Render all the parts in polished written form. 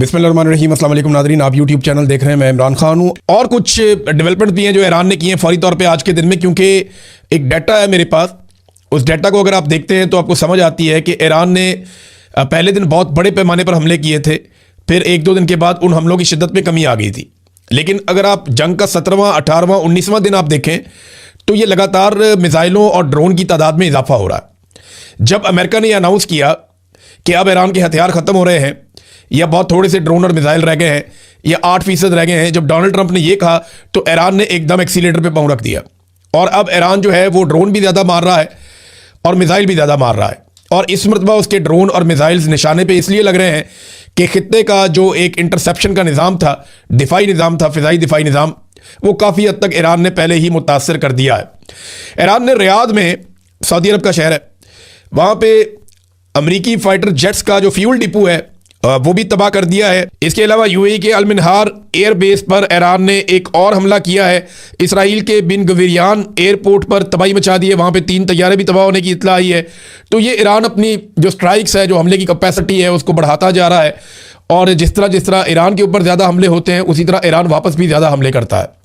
बिस्मिल्लाहिर्रहमानिर्रहीम। अस्सलाम वालेकुम नाज़रीन, आप यूट्यूब चैनल देख रहे हैं, मैं इमरान खान हूँ। और कुछ डेवलपमेंट भी हैं जो ईरान ने किए हैं फौरी तौर पे आज के दिन में, क्योंकि एक डाटा है मेरे पास। उस डाटा को अगर आप देखते हैं तो आपको समझ आती है कि ईरान ने पहले दिन बहुत बड़े पैमाने पर हमले किए थे, फिर एक दो दिन के बाद उन हमलों की शिद्दत में कमी आ गई थी। लेकिन अगर आप जंग का 17वां, 18वां, 19वां दिन आप देखें तो ये लगातार मिसाइलों और ड्रोन की तादाद में इजाफा हो रहा है। जब अमेरिका ने अनाउंस किया कि अब ईरान के हथियार ख़त्म हो रहे हैं या बहुत थोड़े से ड्रोन और मिसाइल रह गए हैं या 8% रह गए हैं, जब डोनाल्ड ट्रंप ने यह कहा तो ईरान ने एकदम एक्सीलेटर पे पांव रख दिया। और अब ईरान जो है वो ड्रोन भी ज़्यादा मार रहा है और मिसाइल भी ज़्यादा मार रहा है। और इस मरतबा उसके ड्रोन और मिसाइल्स निशाने पे इसलिए लग रहे हैं कि खित्ते का जो एक इंटरसेप्शन का निज़ाम था, दिफाई निज़ाम था, फ़िज़ाई दिफाई निज़ाम, वो काफ़ी हद तक ईरान ने पहले ही मुतासर कर दिया है। ईरान ने रियाद में, सऊदी अरब का शहर है, वहाँ पे अमरीकी फाइटर जेट्स का जो फ्यूल डिपो है वो भी तबाह कर दिया है। इसके अलावा यूएई के अल मिनहार एयरबेस पर ईरान ने एक और हमला किया है। इसराइल के बिन गवीरियान एयरपोर्ट पर तबाही मचा दी है, वहाँ पे 3 तैयारे भी तबाह होने की इत्तला आई है। तो ये ईरान अपनी जो स्ट्राइक्स है, जो हमले की कैपेसिटी है, उसको बढ़ाता जा रहा है। और जिस तरह ईरान के ऊपर ज़्यादा हमले होते हैं, उसी तरह ईरान वापस भी ज़्यादा हमले करता है।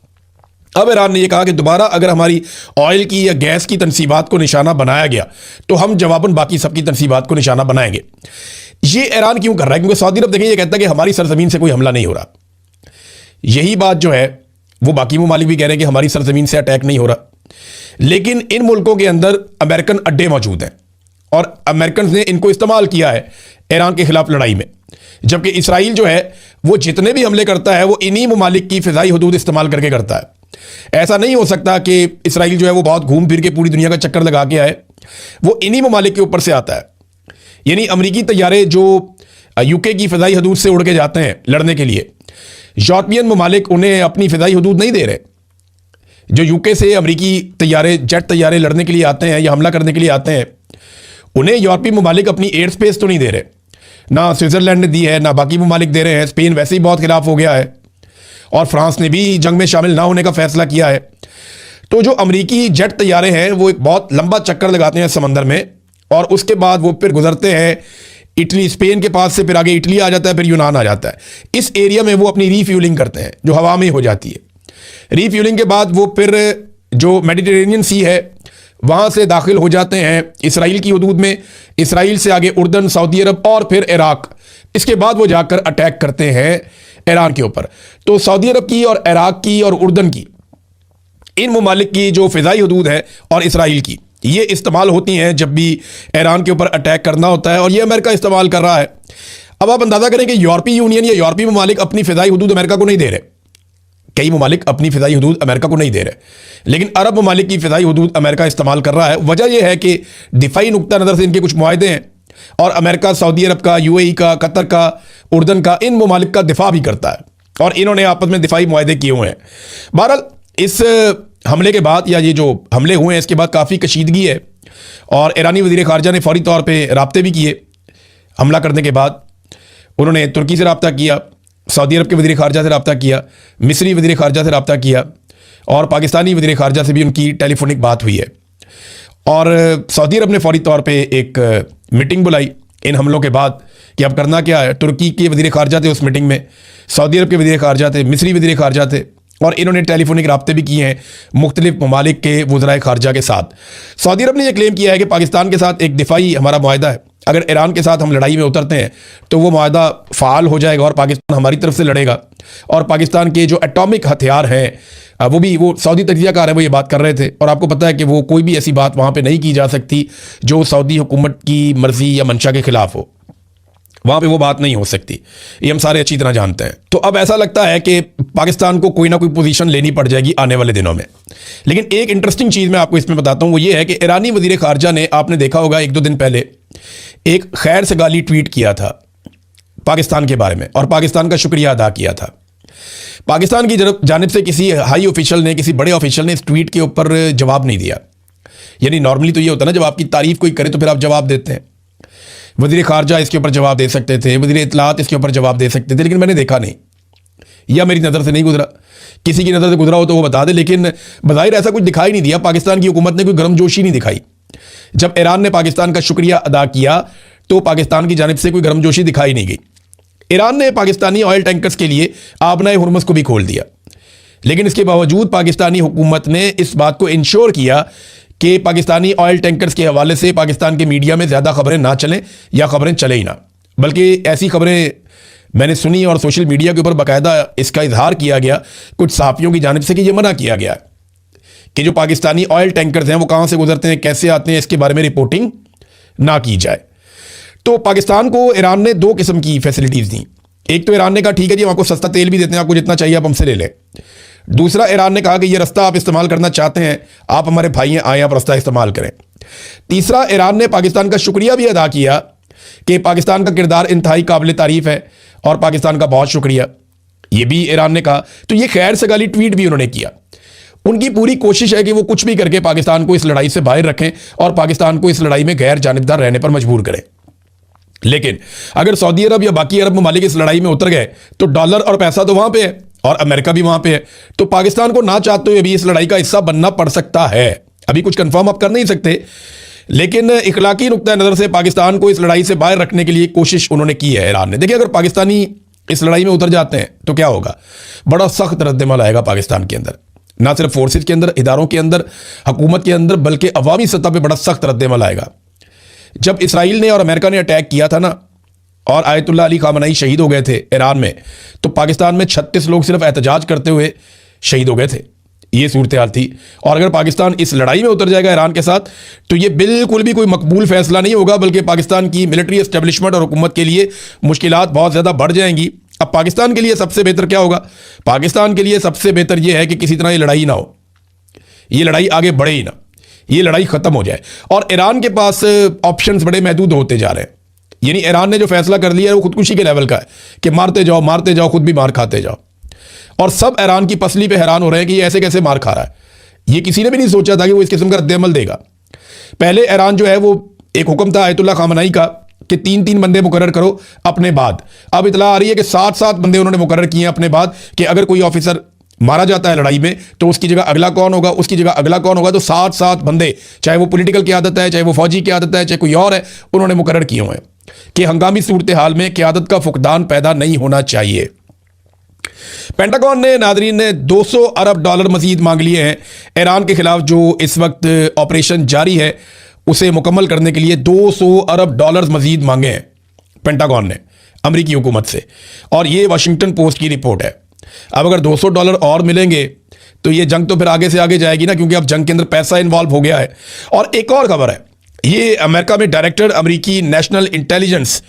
अब ईरान ने यह कहा कि दोबारा अगर हमारी ऑयल की या गैस की तनसीबात को निशाना बनाया गया तो हम जवाबन बाकी सबकी तनसीबात को निशाना बनाएंगे। ये ईरान क्यों कर रहा है? क्योंकि सऊदी अरब देखें, ये कहता है कि हमारी सरजमीन से कोई हमला नहीं हो रहा। यही बात जो है वो बाकी ममालिक भी कह रहे हैं कि हमारी सरजमीन से अटैक नहीं हो रहा। लेकिन इन मुल्कों के अंदर अमेरिकन अड्डे मौजूद हैं और अमेरिकन ने इनको इस्तेमाल किया है ईरान के खिलाफ लड़ाई में। जबकि इसराइल जो है वो जितने भी हमले करता है वो इन्हीं ममालिक की फ़िज़ाई हदूद इस्तेमाल करके करता है। ऐसा नहीं हो सकता कि इसराइल जो है वो बहुत घूम फिर के पूरी दुनिया का चक्कर लगा के आए, वो इन्हीं ममालिक के ऊपर से आता है। यानी अमरीकी तैयारे जो यूके की फ़िज़ाई हदूद से उड़ के जाते हैं लड़ने के लिए, यूरोपियन ममालिक उन्हें अपनी फ़िज़ाई हदूद नहीं दे रहे। जो यूके से अमरीकी तैयारे, जेट तैयारे लड़ने के लिए आते हैं या हमला करने के लिए आते हैं, उन्हें यूरोपीय ममालिक अपनी एयर स्पेस तो नहीं दे रहे। ना स्विट्ज़रलैंड ने दी है, ना बाकी ममालिक दे रहे हैं। स्पेन वैसे ही बहुत खिलाफ हो गया है और फ्रांस ने भी जंग में शामिल ना होने का फैसला किया है। तो जो अमरीकी जेट तैयारे हैं वो एक बहुत लंबा चक्कर लगाते हैं समंदर में और उसके बाद वो फिर गुजरते हैं इटली, स्पेन के पास से फिर आगे इटली आ जाता है, फिर यूनान आ जाता है। इस एरिया में वो अपनी रीफ्यूलिंग करते हैं जो हवा में हो जाती है। रीफ्यूलिंग के बाद वो फिर जो मेडिटेरेनियन सी है वहाँ से दाखिल हो जाते हैं इसराइल की हदूद में। इसराइल से आगे उर्दन, सऊदी अरब और फिर इराक। इसके बाद वो जाकर अटैक करते हैं ईरान के ऊपर। तो सऊदी अरब की और इराक की और उर्दन की, इन ममालिक की जो फ़िज़ाई हदूद है और इसराइल की, ये इस्तेमाल होती हैं जब भी ईरान के ऊपर अटैक करना होता है और ये अमेरिका इस्तेमाल कर रहा है। अब आप अंदाज़ा करें कि यूरोपीय यूनियन या यूरोपीय ममालिक अपनी फ़िज़ाई हदूद अमेरिका को नहीं दे रहे। कई ममालिक अपनी फ़िज़ाई हदूद अमेरिका को नहीं दे रहे, लेकिन अरब ममालिक की फ़िज़ाई हदूद अमेरिका इस्तेमाल कर रहा है। वजह यह है कि दिफाई नुक्ता नज़र से इनके कुछ मुआहदे हैं और अमेरिका सऊदी अरब का, यूएई का, कतर का, उर्दन का, इन ममालिक का दिफा भी करता है और इन्होंने आपस में दिफाई मुआहदे किए हुए हैं। बहरहाल इस हमले के बाद, या ये जो हमले हुए हैं इसके बाद काफ़ी कशीदगी है और ईरानी वज़ीर ख़ारजा ने फौरी तौर पर राब्ते भी किए। हमला करने के बाद उन्होंने तुर्की से रब्ता किया, सऊदी अरब के वज़ीर ख़ारजा से रब्ता किया, मिस्री वज़ीर ख़ारजा से रब्ता किया और पाकिस्तानी वज़ीर ख़ारजा से भी उनकी टेलीफोनिक बात हुई है। और सऊदी अरब ने फौरी तौर पे एक मीटिंग बुलाई इन हमलों के बाद कि अब करना क्या है। तुर्की के वज़ीर ख़ारजा थे उस मीटिंग में, सऊदी अरब के वज़ीर ख़ारजा थे, मिस्री वज़ीर ख़ारजा थे और इन्होंने टेलीफोनिक राब्ते भी किए हैं मुख्तलिफ ममालिक के वज़राए ख़ारजा के साथ। सऊदी अरब ने यह क्लेम किया है कि पाकिस्तान के साथ एक दिफाई हमारा मुआहदा है, अगर ईरान के साथ हम लड़ाई में उतरते हैं तो वो मुआहदा फ़ाल हो जाएगा और पाकिस्तान हमारी तरफ से लड़ेगा। और पाकिस्तान के जो एटॉमिक हथियार हैं वो सऊदी तजियाकार है, वो ये बात कर रहे थे। और आपको पता है कि वो कोई भी ऐसी बात वहाँ पे नहीं की जा सकती जो सऊदी हुकूमत की मर्ज़ी या मंशा के ख़िलाफ़ हो। वहाँ पे वो बात नहीं हो सकती, ये हम सारे अच्छी तरह जानते हैं। तो अब ऐसा लगता है कि पाकिस्तान को कोई ना कोई पोजीशन लेनी पड़ जाएगी आने वाले दिनों में। लेकिन एक इंटरेस्टिंग चीज़ मैं आपको इसमें बताता हूँ, वो ये है कि ईरानी वज़ीर ख़ारजा ने, आपने देखा होगा एक दो दिन पहले एक खैर सगाली ट्वीट किया था पाकिस्तान के बारे में और पाकिस्तान का शुक्रिया अदा किया था। पाकिस्तान की जानिब से किसी हाई ऑफिशियल ने, किसी बड़े ऑफिशियल ने इस ट्वीट के ऊपर जवाब नहीं दिया। यानी नॉर्मली तो ये होता है ना, जब आपकी तारीफ़ कोई करे तो फिर आप जवाब देते हैं। वज़ीर ख़ारजा इसके ऊपर जवाब दे सकते थे, वज़ीर इत्तलात इसके ऊपर जवाब दे सकते थे, लेकिन मैंने देखा नहीं या मेरी नज़र से नहीं गुजरा। किसी की नज़र से गुजरा हो तो वो बता दे, लेकिन बज़ाहिर ऐसा कुछ दिखाई नहीं दिया। पाकिस्तान की हुकूमत ने कोई गर्मजोशी नहीं दिखाई। जब ईरान ने पाकिस्तान का शुक्रिया अदा किया तो पाकिस्तान की जानिब से कोई गर्मजोशी दिखाई नहीं गई। ईरान ने पाकिस्तानी ऑयल टैंकर्स के लिए आबनाए हुर्मुज़ को भी खोल दिया, लेकिन इसके बावजूद पाकिस्तानी हुकूमत ने इस बात को इंश्योर किया कि पाकिस्तानी ऑयल टैंकर्स के हवाले से पाकिस्तान के मीडिया में ज़्यादा खबरें ना चलें या खबरें चले ही ना। बल्कि ऐसी खबरें मैंने सुनी और सोशल मीडिया के ऊपर बाकायदा इसका इजहार किया गया कुछ सहाफ़ियों की जानिब से कि यह मना किया गया कि जो पाकिस्तानी ऑयल टैंकर्स हैं वो कहाँ से गुजरते हैं, कैसे आते हैं, इसके बारे में रिपोर्टिंग ना की जाए। तो पाकिस्तान को ईरान ने दो किस्म की फैसिलिटीज़ दी। एक तो ईरान ने कहा ठीक है जी, हम आपको सस्ता तेल भी देते हैं, आपको जितना चाहिए आप हमसे ले लें। दूसरा, ईरान ने कहा कि ये रास्ता आप इस्तेमाल करना चाहते हैं, आप हमारे भाई हैं, आए आप रास्ता इस्तेमाल करें। तीसरा, ईरान ने पाकिस्तान का शुक्रिया भी अदा किया कि पाकिस्तान का किरदार इंतहाई काबिल तारीफ़ है और पाकिस्तान का बहुत शुक्रिया, ये भी ईरान ने कहा। तो ये खैर सगाली ट्वीट भी उन्होंने किया। उनकी पूरी कोशिश है कि वो कुछ भी करके पाकिस्तान को इस लड़ाई से बाहर रखें और पाकिस्तान को इस लड़ाई में गैर जानिबदार रहने पर मजबूर करें। लेकिन अगर सऊदी अरब या बाकी अरब ममालिक इस लड़ाई में उतर गए तो डॉलर और पैसा तो वहां पे है और अमेरिका भी वहां पे है, तो पाकिस्तान को ना चाहते हुए भी इस लड़ाई का हिस्सा बनना पड़ सकता है। अभी कुछ कंफर्म आप कर नहीं सकते, लेकिन इखलाकी नुक्ता नज़र से पाकिस्तान को इस लड़ाई से बाहर रखने के लिए कोशिश उन्होंने की है ईरान ने। देखिए, अगर पाकिस्तानी इस लड़ाई में उतर जाते हैं तो क्या होगा, बड़ा सख्त रद्दमल आएगा पाकिस्तान के अंदर, ना सिर्फ फोर्सेज के अंदर, इदारों के अंदर, हुकूमत के अंदर, बल्कि अवामी सतह पर बड़ा सख्त रद्दमल आएगा। जब इसराइल ने और अमेरिका ने अटैक किया था ना और आयतुल्ला अली खामनई शहीद हो गए थे ईरान में, तो पाकिस्तान में 36 लोग सिर्फ एहतजाज करते हुए शहीद हो गए थे। ये सूरत हाल थी। और अगर पाकिस्तान इस लड़ाई में उतर जाएगा ईरान के साथ तो ये बिल्कुल भी कोई मकबूल फैसला नहीं होगा, बल्कि पाकिस्तान की मिलिट्री एस्टेब्लिशमेंट और हुकूमत के लिए मुश्किलात बहुत ज़्यादा बढ़ जाएंगी। अब पाकिस्तान के लिए सबसे बेहतर क्या होगा? पाकिस्तान के लिए सबसे बेहतर यह है कि किसी तरह ये लड़ाई ना हो, ये लड़ाई आगे बढ़े ही ना, ये लड़ाई ख़त्म हो जाए। और ईरान के पास ऑप्शंस बड़े महदूद होते जा रहे हैं। यानी ईरान ने जो फैसला कर लिया है वो खुदकुशी के लेवल का है कि मारते जाओ, खुद भी मार खाते जाओ। और सब ईरान की पसली पे हैरान हो रहे हैं कि ये ऐसे कैसे मार खा रहा है। ये किसी ने भी नहीं सोचा था कि वो इस किस्म का रद्दअमल देगा। पहले ईरान जो है वो एक हुक्म था आयतुल्ला खामनई का कि 3-3 बंदे मुकर्रर करो अपने बाद। अब इतला आ रही है कि 7-7 बंदे उन्होंने मुकर्रर किए अपने बाद कि अगर कोई ऑफिसर मारा जाता है लड़ाई में तो उसकी जगह अगला कौन होगा, उसकी जगह अगला कौन होगा। तो 7-7 बंदे, चाहे वो पॉलिटिकल क़यादत है, चाहे वो फौजी क़यादत है, चाहे कोई और है, उन्होंने मुकर्रर किए हुए हैं कि हंगामी सूरत हाल में क़यादत का फुकदान पैदा नहीं होना चाहिए। पेंटागन ने नादरीन ने $200 अरब मजीद मांग लिए हैं ईरान के खिलाफ जो इस वक्त ऑपरेशन जारी है उसे मुकम्मल करने के लिए। $200 अरब मजीद मांगे हैं पेंटागन ने अमरीकी हुकूमत से, और ये वाशिंगटन पोस्ट की रिपोर्ट है। अब अगर $200 और मिलेंगे तो ये जंग तो फिर आगे से आगे जाएगी ना, क्योंकि अब जंग के अंदर पैसा इन्वॉल्व हो गया है। और एक और खबर है, ये अमेरिका में डायरेक्टर अमरीकी नेशनल इंटेलिजेंस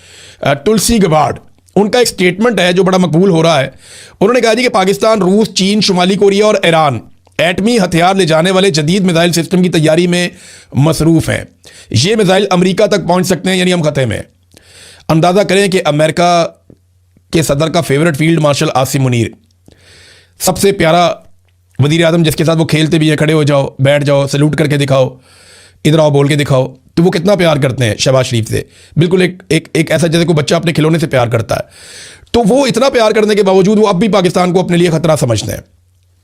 तुलसी गबार्ड, उनका एक स्टेटमेंट है जो बड़ा मकबूल हो रहा है। उन्होंने कहा जी कि पाकिस्तान, रूस, चीन, शुमाली कोरिया और ईरान एटमी हथियार ले जाने वाले जदीद मिसाइल सिस्टम की तैयारी में मसरूफ़ हैं। ये मिसाइल अमेरिका तक पहुंच सकते हैं, यानी हम खतरे में। अंदाज़ा करें कि अमेरिका के सदर का favourite field marshal Asim Munir, सबसे प्यारा वज़ीर आज़म जिसके साथ वो खेलते भी हैं, खड़े हो जाओ, बैठ जाओ, सैल्यूट करके दिखाओ, इधर आओ बोल के दिखाओ, तो वो कितना प्यार करते हैं शहबाज शरीफ से। बिल्कुल एक ऐसा जैसे कोई बच्चा अपने खिलौने से प्यार करता है। तो वो इतना प्यार करने के बावजूद वो अब भी पाकिस्तान को अपने लिए ख़तरा समझते हैं।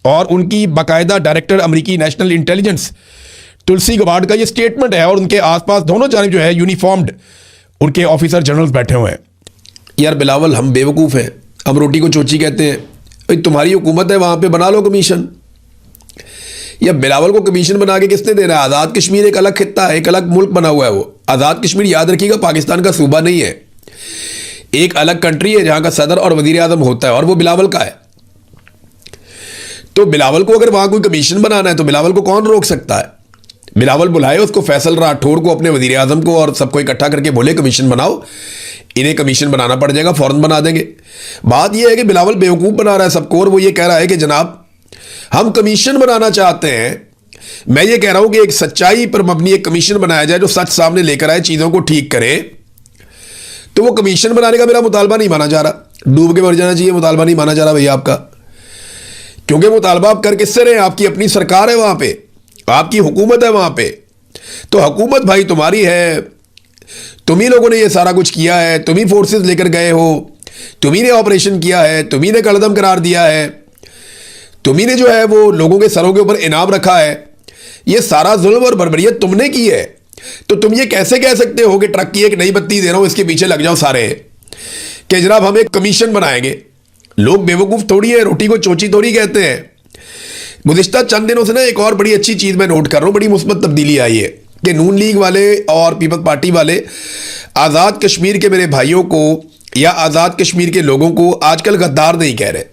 और उनकी बाकायदा डायरेक्टर अमरीकी नेशनल इंटेलिजेंस तुलसी गबार्ड का ये स्टेटमेंट है, और उनके आसपास दोनों जानिब जो है यूनिफॉर्म्ड उनके ऑफिसर जनरल्स बैठे हुए हैं। यार बिलावल, हम बेवकूफ़ हैं, हम रोटी को चोची कहते हैं। तुम्हारी हुकूमत है, वहाँ पे बना लो कमीशन। या बिलावल को कमीशन बना के किसने देना है? आज़ाद कश्मीर एक अलग खित्ता है, एक अलग मुल्क बना हुआ है। वो आज़ाद कश्मीर, याद रखिएगा, पाकिस्तान का सूबा नहीं है, एक अलग कंट्री है जहाँ का सदर और वज़ीर आज़म होता है, और वो बिलावल का है। तो बिलावल को अगर वहाँ कोई कमीशन बनाना है तो बिलावल को कौन रोक सकता है? बिलावल बुलाए उसको, फैसल राठौड़ को, अपने वज़ीर आज़म को, और सबको इकट्ठा करके बोले कमीशन बनाओ। इन्हें कमीशन बनाना पड़ जाएगा, फ़ौरन बना देंगे। बात यह है कि बिलावल बेवकूफ़ बना रहा है सबको, और वो ये कह रहा है कि जनाब हम कमीशन बनाना चाहते हैं। मैं ये कह रहा हूं कि एक सच्चाई पर मबनी एक कमीशन बनाया जाए जो सच सामने लेकर आए, चीज़ों को ठीक करे। तो वो कमीशन बनाने का मेरा मुतालबा नहीं माना जा रहा। डूब के मर जाना चाहिए, मुतालबा नहीं माना जा रहा भैया आपका, क्योंकि मुतालबा आप कर किससे रहे? आपकी अपनी सरकार है वहाँ पे, आपकी हुकूमत है वहाँ पे। तो हुकूमत भाई तुम्हारी है, तुम ही लोगों ने ये सारा कुछ किया है, तुम ही फोर्सेज लेकर गए हो, तुम ही ने ऑपरेशन किया है, तुम ही ने कलदम करार दिया है, तुम्ही ने जो है वो लोगों के सरों के ऊपर इनाम रखा है। ये सारा जुल्म और बर्बरियत तुमने की है। तो तुम ये कैसे कह सकते हो कि ट्रक की एक नई बत्ती दे रहा हूं, इसके पीछे लग जाओ सारे? कि जनाब हम एक कमीशन बनाएंगे। लोग बेवकूफ़ थोड़ी है, रोटी को चोची थोड़ी कहते हैं। गुज़िश्ता चंद दिनों से ना एक और बड़ी अच्छी चीज़ मैं नोट कर रहा हूँ, बड़ी मुस्बत तब्दीली आई है कि नून लीग वाले और पीपल्स पार्टी वाले आज़ाद कश्मीर के मेरे भाइयों को या आज़ाद कश्मीर के लोगों को आजकल गद्दार नहीं कह रहे,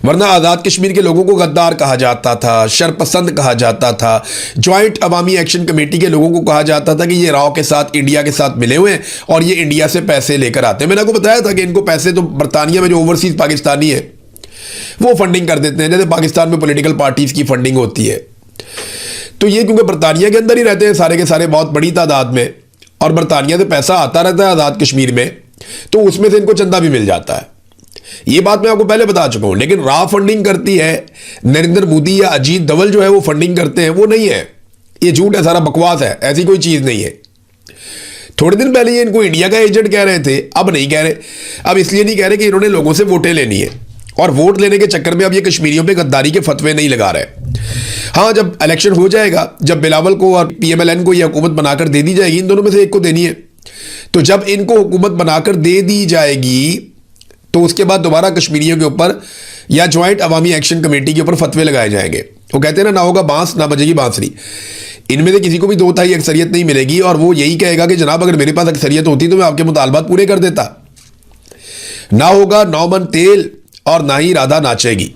वरना आज़ाद कश्मीर के लोगों को गद्दार कहा जाता था, शरपसंद कहा जाता था। जॉइंट अवामी एक्शन कमेटी के लोगों को कहा जाता था कि ये राव के साथ, इंडिया के साथ मिले हुए हैं और ये इंडिया से पैसे लेकर आते हैं। मैंने आपको बताया था कि इनको पैसे तो बरतानिया में जो ओवरसीज पाकिस्तानी है वो फंडिंग कर देते हैं, जैसे पाकिस्तान में पॉलिटिकल पार्टीज की फंडिंग होती है। तो ये क्योंकि बरतानिया के अंदर ही रहते हैं सारे के सारे बहुत बड़ी तादाद में, और बरतानिया से पैसा आता रहता है आज़ाद कश्मीर में, तो उसमें से इनको चंदा भी मिल जाता है। ये बात मैं आपको पहले बता चुका हूं। लेकिन राव फंडिंग करती है, नरेंद्र मोदी या अजीत डोभाल जो है वो फंडिंग करते हैं, वो नहीं है। ये झूठ है, सारा बकवास है, ऐसी कोई चीज़ नहीं है। थोड़े दिन पहले ये इनको इंडिया का एजेंट कह रहे थे, अब नहीं कह रहे। अब इसलिए नहीं कह रहे कि इन्होंने लोगों से वोटें लेनी है, और वोट लेने के चक्कर में अब ये कश्मीरियों पे गद्दारी के फतवे नहीं लगा रहे। हाँ, जब इलेक्शन हो जाएगा, जब बिलावल को और PMLN को ये हुकूमत बनाकर दे दी जाएगी, इन दोनों में से एक को देनी है, तो जब इनको हुकूमत बनाकर दे दी जाएगी तो उसके बाद दोबारा कश्मीरियों के ऊपर या ज्वाइंट अवामी एक्शन कमेटी के ऊपर फतवे लगाए जाएंगे। वो कहते हैं ना होगा बांस ना बजेगी बांसुरी। इनमें से किसी को भी 2/3 अक्सरियत नहीं मिलेगी, और वो यही कहेगा कि जनाब अगर मेरे पास अक्सरियत होती तो मैं आपके मुतालबात पूरे कर देता। ना होगा 9 मन तेल और ना ही राधा नाचेगी,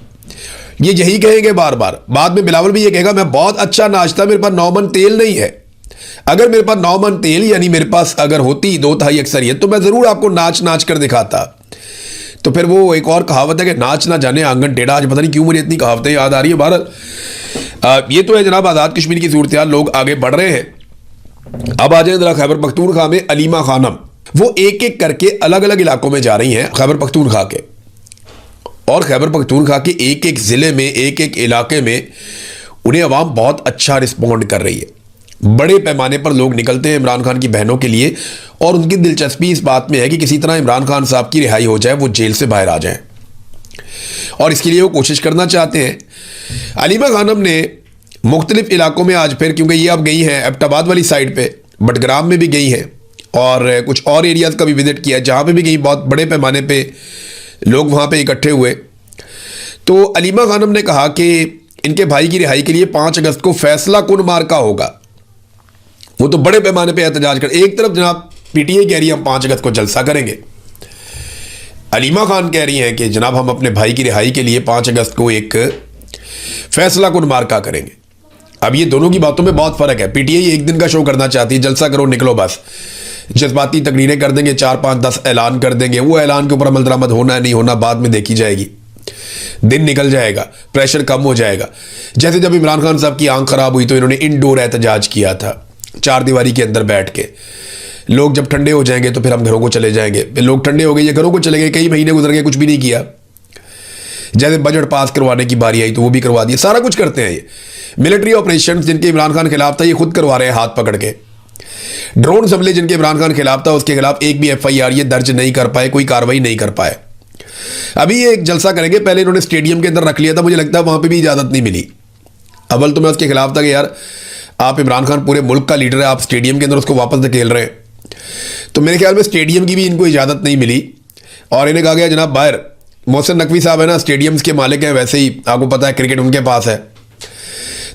ये यही कहेंगे बार बार। बाद में बिलावल भी ये कहेगा मैं बहुत अच्छा नाचता, मेरे पास 9 मन तेल नहीं है। अगर मेरे पास 9 मन तेल यानी मेरे पास अगर होती 2/3 अक्सरियत तो मैं जरूर आपको नाच नाच कर दिखाता। तो फिर वो एक और कहावत है कि नाच ना जाने आंगन टेढ़ा। आज पता नहीं क्यों मुझे इतनी कहावतें याद आ रही है। भारत ये तो है जनाब आज़ाद कश्मीर की सूरत हाल, लोग आगे बढ़ रहे हैं। अब आ जाए जरा खैबर पख्तूनख्वा में अलीमा खानम, वो एक एक करके अलग अलग इलाकों में जा रही हैं खैबर पख्तूनख्वा के, और खैबर पख्तूनख्वा के एक एक ज़िले में, एक एक इलाके में उन्हें अवाम बहुत अच्छा रिस्पॉन्ड कर रही है। बड़े पैमाने पर लोग निकलते हैं इमरान खान की बहनों के लिए, और उनकी दिलचस्पी इस बात में है कि किसी तरह इमरान खान साहब की रिहाई हो जाए, वो जेल से बाहर आ जाएं, और इसके लिए वो कोशिश करना चाहते हैं। अलीमा खानम ने मुख्तलिफ इलाकों में आज फिर, क्योंकि ये अब गई हैं एबटाबाद वाली साइड पे, बटग्राम में भी गई हैं और कुछ और एरियाज़ का भी विजिट किया, जहाँ पे भी गई बहुत बड़े पैमाने पे लोग वहाँ पे इकट्ठे हुए। तो अलीमा खानम ने कहा कि इनके भाई की रिहाई के लिए 5 अगस्त को फैसला कुन मार्का होगा। वो तो बड़े पैमाने पे एहतजाज कर, एक तरफ जनाब PTI कह रही है हम 5 अगस्त को जलसा करेंगे, अलीमा खान कह रही हैं कि जनाब हम अपने भाई की रिहाई के लिए 5 अगस्त को एक फैसला कुन मार्का करेंगे। अब ये दोनों की बातों में बहुत फ़र्क है। PTI एक दिन का शो करना चाहती है, जलसा करो निकलो बस, जज्बाती तकरीरें कर देंगे, 4, 5, 10 ऐलान कर देंगे। वो ऐलान के ऊपर अमल दरामद होना है नहीं होना बाद में देखी जाएगी, दिन निकल जाएगा, प्रेशर कम हो जाएगा। जैसे जब इमरान खान साहब की आंख खराब हुई तो इन्होंने इंडोर एहतजाज किया था, 4 दीवारी के अंदर बैठ के। लोग जब ठंडे हो जाएंगे तो फिर हम घरों को चले जाएंगे। लोग ठंडे हो गए, ये घरों को चले गए, कई महीने गुजर गए, कुछ भी नहीं किया। जैसे बजट पास करवाने की बारी आई तो वो भी करवा दिया, सारा कुछ करते हैं ये। मिलिट्री ऑपरेशन जिनके इमरान खान खिलाफ था ये खुद करवा रहे हैं हाथ पकड़ के। ड्रोन हमले जिनके इमरान खान खिलाफ था उसके खिलाफ एक भी FIR ये दर्ज नहीं कर पाए, कोई कार्रवाई नहीं कर पाए। अभी ये एक जलसा करेंगे, पहले इन्होंने स्टेडियम के अंदर रख लिया था, मुझे लगता है वहां पर भी इजाज़त नहीं मिली। अव्वल तो मैं उसके खिलाफ था कि यार आप इमरान खान पूरे मुल्क का लीडर है, आप स्टेडियम के अंदर उसको वापस धकेल रहे हैं। तो मेरे ख्याल में स्टेडियम की भी इनको इजाज़त नहीं मिली, और इन्हें कहा गया जनाब बाहर। मोहसिन नकवी साहब है ना, स्टेडियम्स के मालिक हैं, वैसे ही आपको पता है क्रिकेट उनके पास है,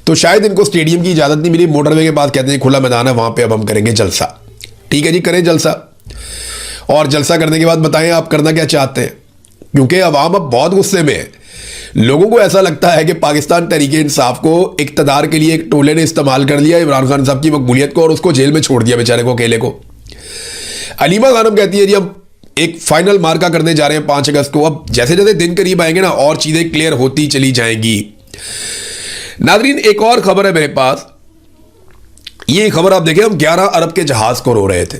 तो शायद इनको स्टेडियम की इजाज़त नहीं मिली। मोटरवे के पास कहते हैं खुला मैदान है, वहाँ पर अब हम करेंगे जलसा। ठीक है जी, करें जलसा, और जलसा करने के बाद बताएं आप करना क्या चाहते हैं, क्योंकि अवाम अब बहुत गुस्से में है। लोगों को ऐसा लगता है कि पाकिस्तान तहरीके इंसाफ को इक़्तिदार के लिए एक टोले ने इस्तेमाल कर लिया इमरान खान साहब की मकबूलियत को, और उसको जेल में छोड़ दिया बेचारे को, अकेले को। अलीमा खानम कहती है जी हम एक फाइनल मार्का करने जा रहे हैं 5 अगस्त को। अब जैसे जैसे दिन करीब आएंगे ना और चीज़ें क्लियर होती चली जाएंगी। नाज़रीन, एक और खबर है मेरे पास। ये खबर आप देखें, हम 11 अरब के जहाज़ को रो रहे थे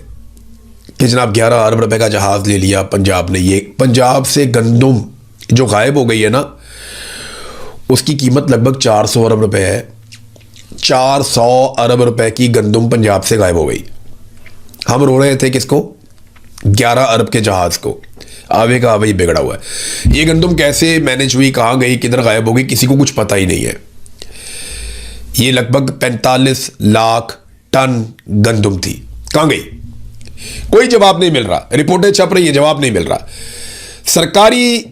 कि जनाब 11 अरब रुपए का जहाज़ ले लिया पंजाब ने। ये पंजाब से गंदम जो गायब हो गई है ना, उसकी कीमत लगभग 400 अरब रुपए है। 400 अरब रुपए की गंदम पंजाब से गायब हो गई। हम रो रहे थे किसको? 11 अरब के जहाज़ को। आवे का आवे ही बिगड़ा हुआ है। ये गंदम कैसे मैनेज हुई, कहाँ गई, किधर गायब हो गई, किसी को कुछ पता ही नहीं है। ये लगभग 45 लाख टन गंदम थी, कहाँ गई? कोई जवाब नहीं मिल रहा, रिपोर्टें छप रही है, जवाब नहीं मिल रहा। सरकारी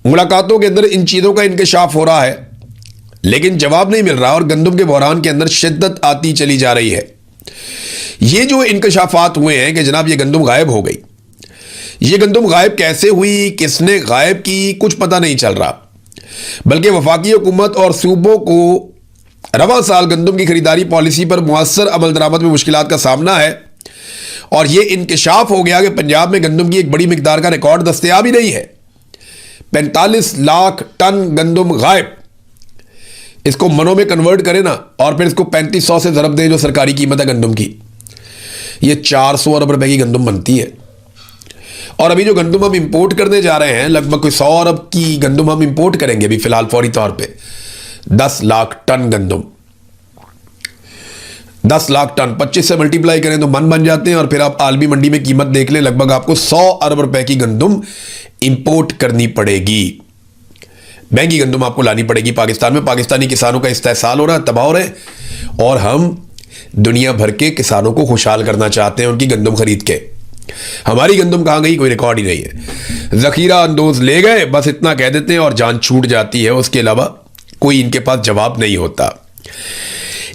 मुलाकातों के अंदर इन चीज़ों का इंकशाफ हो रहा है, लेकिन जवाब नहीं मिल रहा और गंदम के बहरान के अंदर शिद्दत आती चली जा रही है। ये जो इंकशाफात हुए हैं कि जनाब ये गंदम गायब हो गई, ये गंदम गायब कैसे हुई, किसने गायब की, कुछ पता नहीं चल रहा। बल्कि वफाकी हुकूमत और सूबों को रवा साल गंदम की खरीदारी पॉलिसी पर मुअस्सर अमल दरामद में मुश्किलात का सामना है और यह इंकशाफ हो गया कि पंजाब में गंदम की एक बड़ी मिकदार का रिकॉर्ड दस्तयाब ही नहीं है। 45 लाख टन गंदम गायब। इसको मनों में कन्वर्ट करें ना और फिर इसको 3500 से ज़रब दें जो सरकारी कीमत है गंदम की, ये 400 अरब रुपए की गंदम बनती है। और अभी जो गंदम हम इंपोर्ट करने जा रहे हैं, लगभग कोई 100 अरब की गंदम हम इंपोर्ट करेंगे अभी फिलहाल फौरी तौर पे। 10 लाख टन गंदम, 10 लाख टन 25 से मल्टीप्लाई करें तो मन बन जाते हैं। और फिर आप आलमी मंडी में कीमत देख लें, लगभग आपको 100 अरब रुपए की गंदम इंपोर्ट करनी पड़ेगी। महंगी गंदम आपको लानी पड़ेगी पाकिस्तान में। पाकिस्तानी किसानों का इस्तेहसाल हो रहा है, तबाह हो रहे हैं और हम दुनिया भर के किसानों को खुशहाल करना चाहते हैं उनकी गंदम खरीद के। हमारी गंदम कहां गई, कोई रिकॉर्ड ही नहीं है। जखीरा अंदोज ले गए, बस इतना कह देते हैं और जान छूट जाती है, उसके अलावा कोई इनके पास जवाब नहीं होता।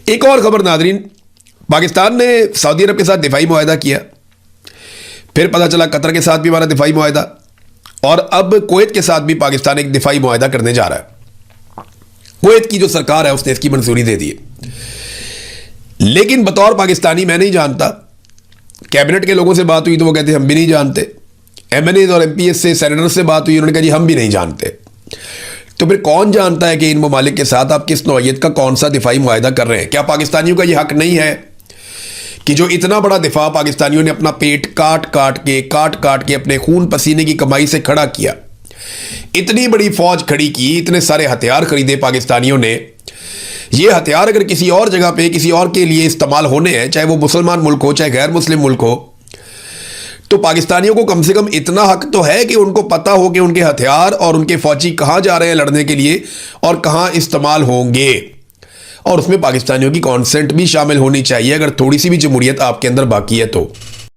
एक और खबर नादरीन, पाकिस्तान ने सऊदी अरब के साथ दिफाई मुआहदा किया, फिर पता चला कतर के साथ भी हमारा दिफाई मुआहदा, और अब कुवैत के साथ भी पाकिस्तान एक दिफाई मुआहदा करने जा रहा है। कुवैत की जो सरकार है उसने इसकी मंजूरी दे दी है, लेकिन बतौर पाकिस्तानी मैं नहीं जानता। कैबिनेट के लोगों से बात हुई तो वो कहते हम भी नहीं जानते। MNA और MPs से, सेनेटर से बात हुई, उन्होंने कहा जी हम भी नहीं जानते। तो फिर कौन जानता है कि इन ममालिक के साथ आप किस नौइयत का कौन सा दिफाई मुआहदा कर रहे हैं? क्या पाकिस्तानियों का यह हक नहीं है कि जो इतना बड़ा दिफा पाकिस्तानियों ने अपना पेट काट काट के अपने खून पसीने की कमाई से खड़ा किया, इतनी बड़ी फौज खड़ी की, इतने सारे हथियार खरीदे पाकिस्तानियों ने, ये हथियार अगर किसी और जगह पे किसी और के लिए इस्तेमाल होने हैं, चाहे वो मुसलमान मुल्क हो चाहे गैर मुस्लिम मुल्क हो, तो पाकिस्तानियों को कम से कम इतना हक तो है कि उनको पता हो कि उनके हथियार और उनके फौजी कहां जा रहे हैं लड़ने के लिए और कहां इस्तेमाल होंगे। और उसमें पाकिस्तानियों की कॉन्सेंट भी शामिल होनी चाहिए अगर थोड़ी सी भी जमहूरियत आपके अंदर बाकी है तो।